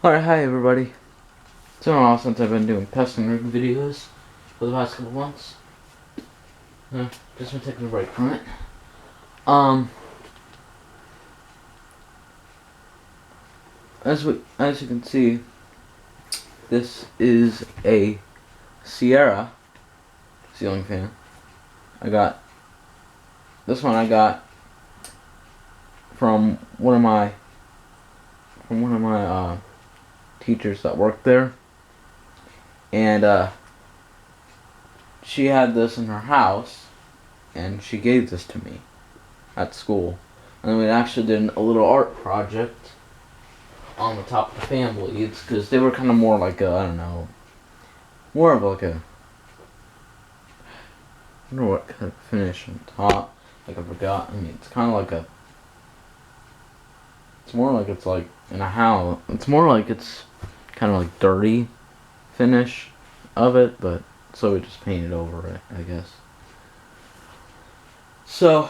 Alright, hi everybody. It's been a while since I've been doing testing rig videos for the past couple months. Just been taking a break from it. As you can see, this is a Sierra ceiling fan. I got from one of my teachers that worked there, and she had this in her house, and she gave this to me at school, and we actually did a little art project on the top of the fan blades because they were kind of more like I don't know, more of like a, I don't know what kind of finish on top. Like I forgot. I mean, it's kind of like a. It's more like it's like in a house. It's more like it's kind of like dirty finish of it, but so we just painted over it, I guess. So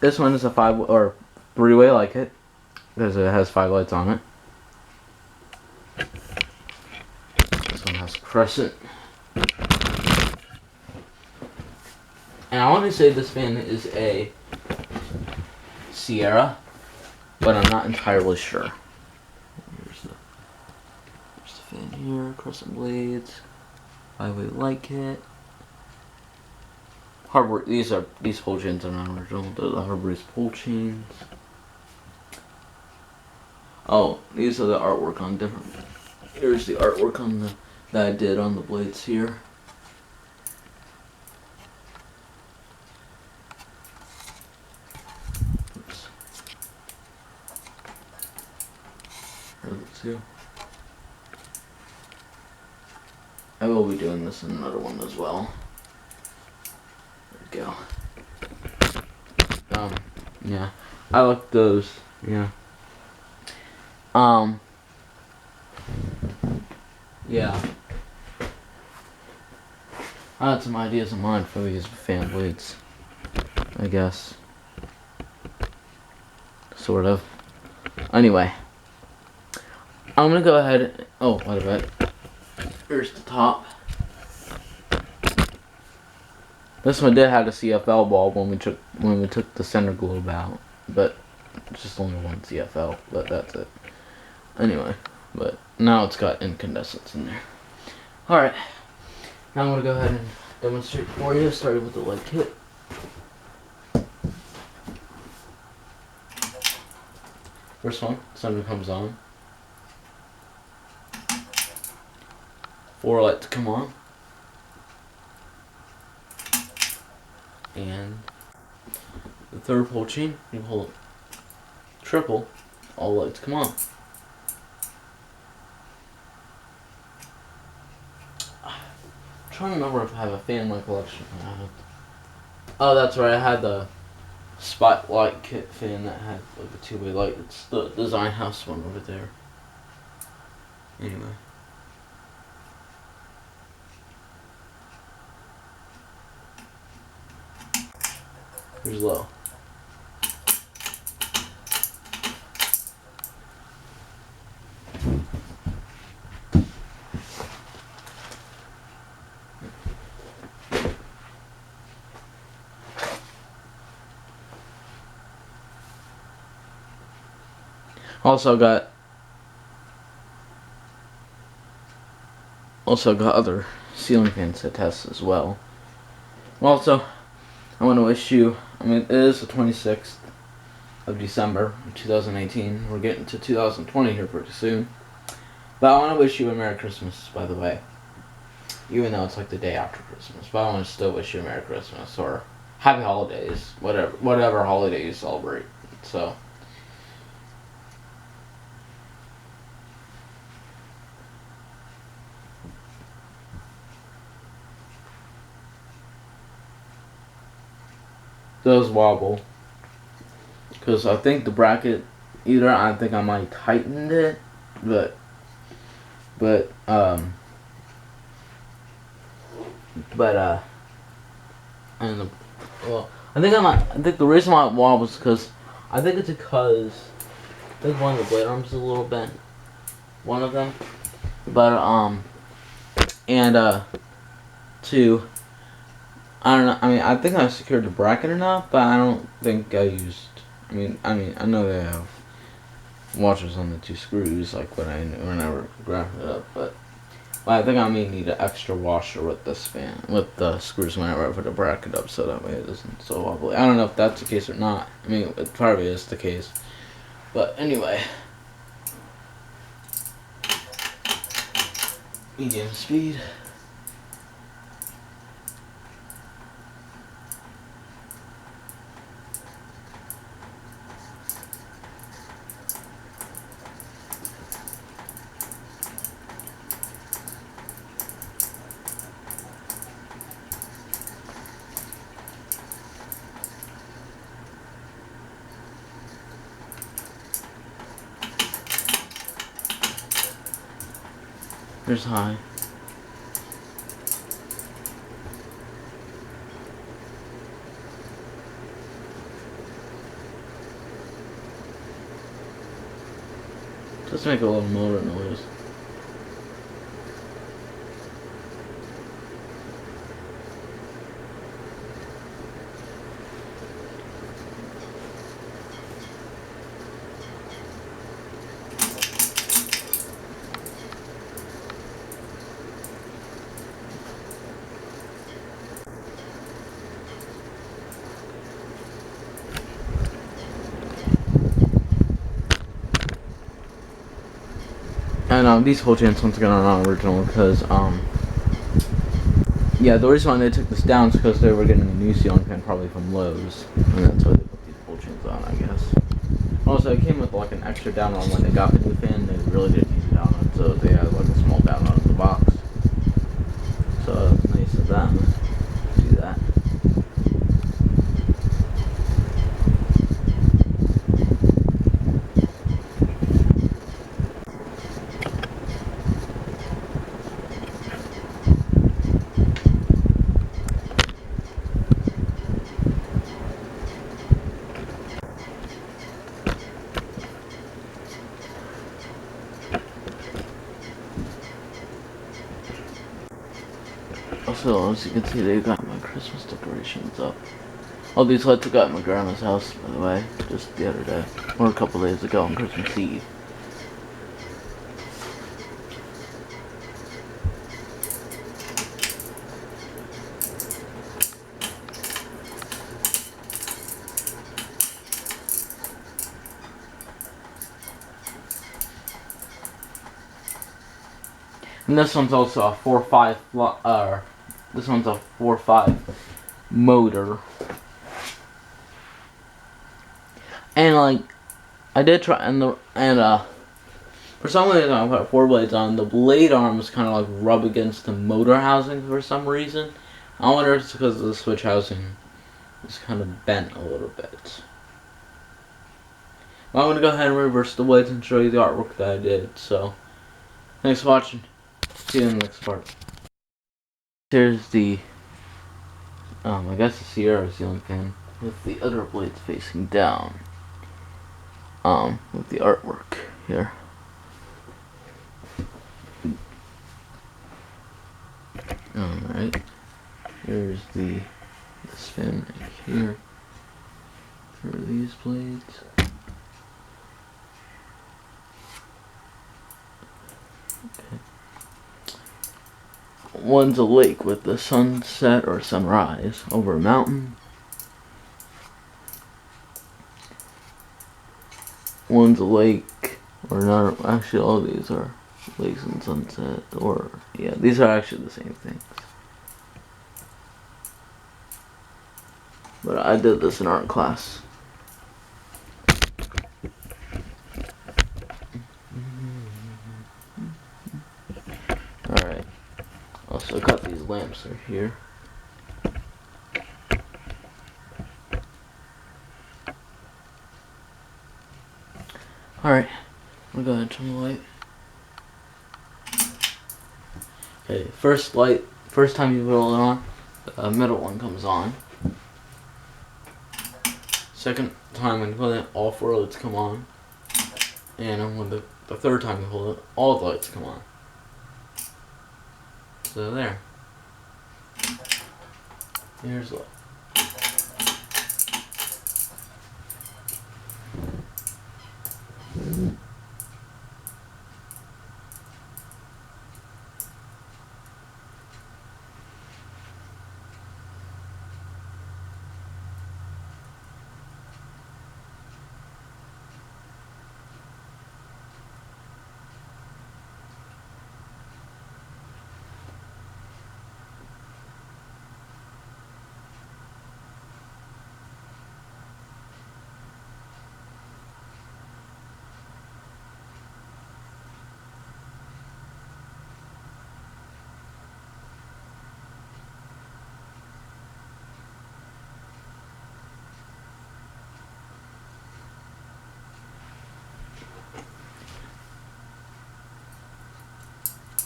this one is a 3-way like it because it has 5 lights on it. This one has a crescent. And I want to say this fan is a Sierra, but I'm not entirely sure. There's the fan here, crescent blades, 5-way light kit. Hardware. These pull chains are not original. They're the Hardware's pull chains. Oh, these are the artwork on different. Here's the artwork on that I did on the blades here. Oops. Here, let's see. I will be doing this in another one as well. There we go. Yeah. I like those. Yeah. Yeah. I had some ideas in mind for these fan blades, I guess. Sort of. Anyway. I'm gonna go ahead. Oh, wait a minute. Here's the top. This one did have a CFL bulb when we took the center globe out, but it's just only one CFL, but that's it. Anyway, but now it's got incandescents in there. Alright, now I'm going to go ahead and demonstrate for you, starting with the light kit. First one, center comes on. 4 lights come on. And the third pull chain, you hold triple, all lights come on. I'm trying to remember if I have a fan light collection. Oh, that's right, I had the spotlight kit fan that had like a 2-way light. It's the design house one over there. Anyway. Here's low. Also got other ceiling fans to test as well. Also, I want to wish you, it is the 26th of December 2018. We're getting to 2020 here pretty soon. But I want to wish you a Merry Christmas, by the way. Even though it's like the day after Christmas. But I want to still wish you a Merry Christmas or Happy Holidays. Whatever holiday you celebrate. So. Does wobble. Because I think the bracket, I think I might tightened it, but and well, I think the reason why it wobbles is because I think one of the blade arms is a little bent. one of them. But and two, I don't know. I mean, I think I secured the bracket enough, but I don't think I used. I know they have washers on the 2 screws, like whenever grabbed it up, but I think I may need an extra washer with the with the screws whenever I put the bracket up, so that way it isn't so wobbly. I don't know if that's the case or not. I mean, it probably is the case, but anyway. Medium speed. There's high. Just make a little motor noise. And these whole chains once again are not original because yeah, the reason why they took this down is because they were getting a new ceiling fan probably from Lowe's, and that's why they put these whole chains on, I guess. Also, it came with like an extra down on when they got the new fan. They really didn't need a down on, so they had like a small down on in the box. So it's nice of them to do that. Also, as you can see, they got my Christmas decorations up. All these lights I got at my grandma's house, by the way, just the other day, or a couple days ago on Christmas Eve. And this one's also a 4.5, this one's a 4.5 motor. And like, I did try, for some reason I put 4 blades on, the blade arms kind of like rub against the motor housing for some reason. I wonder if it's because the switch housing is kind of bent a little bit. Well, I'm going to go ahead and reverse the blades and show you the artwork that I did, so thanks for watching. See you in the next part. Here's the, I guess the Sierra ceiling fan with the other blades facing down. With the artwork here. Alright. Here's the spin right here for these blades. Okay. One's a lake with the sunset or sunrise over a mountain. One's a lake, or not, actually all these are lakes and sunset, or, yeah, these are actually the same things. But I did this in art class. Alright, also got these lamps are here. Alright, I'm gonna go ahead and turn the light. Okay, first light, first time you roll it on, the middle one comes on. Second time when you put it, all 4 lights come on. And when the The third time you hold it, all the lights come on. So there. Here's the light.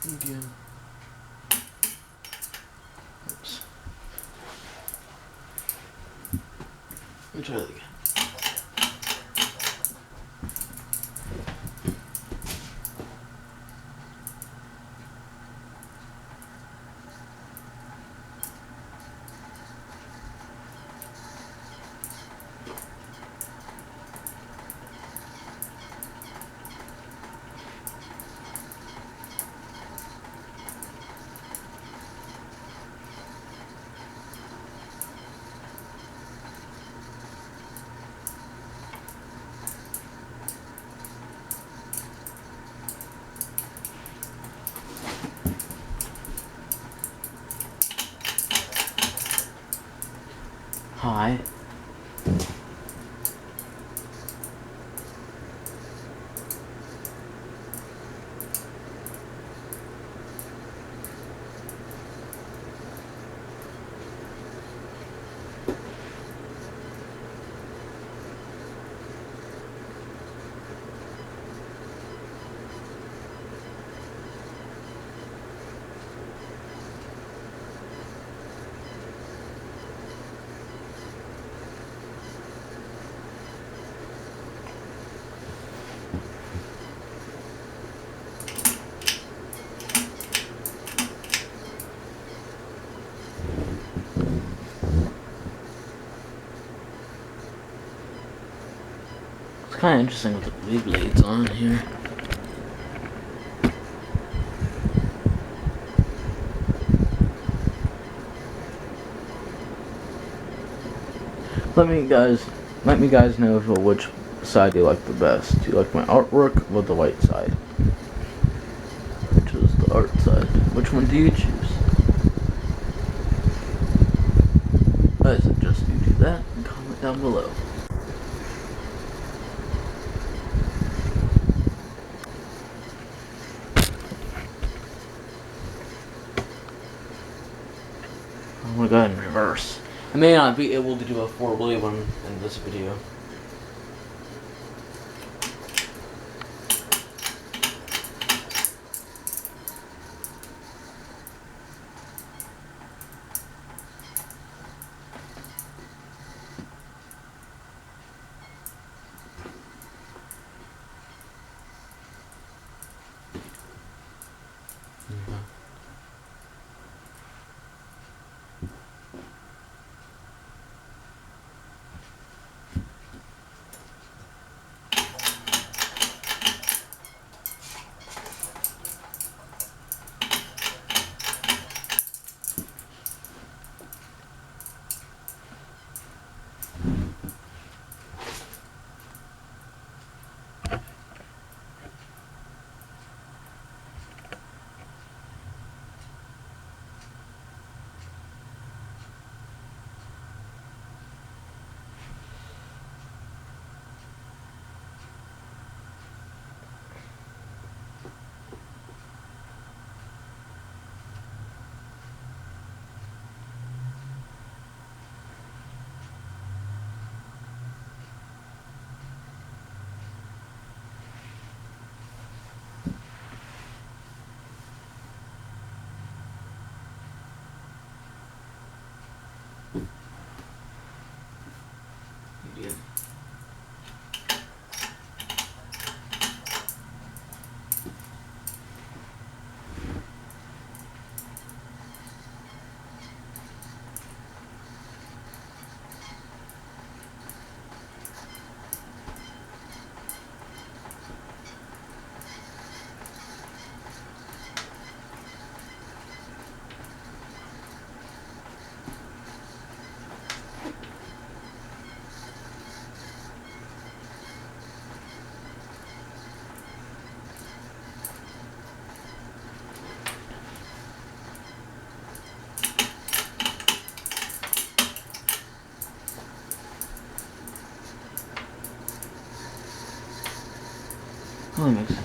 Again. Oops. Let me try that again. Hi. It's kind of interesting with the blue blades on here. Let me guys know which side you like the best. Do you like my artwork or the white side? Which is the art side? Which one do you choose? I suggest you do that and comment down below. I'm gonna go ahead and reverse. I may not be able to do a four-way one in this video.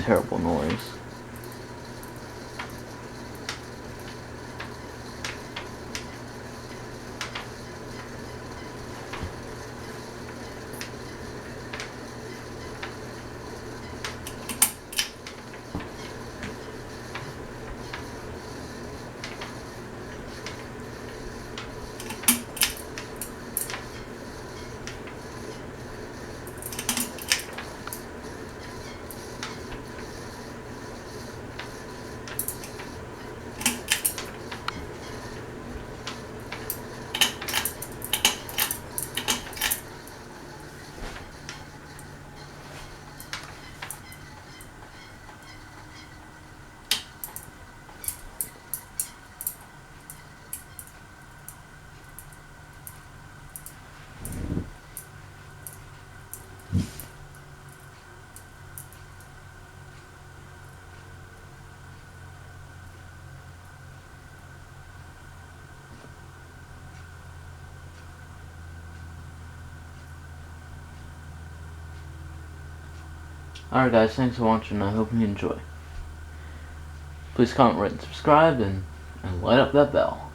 terrible noise. Alright guys, thanks for watching. I hope you enjoy. Please comment, rate, and subscribe, and light up that bell.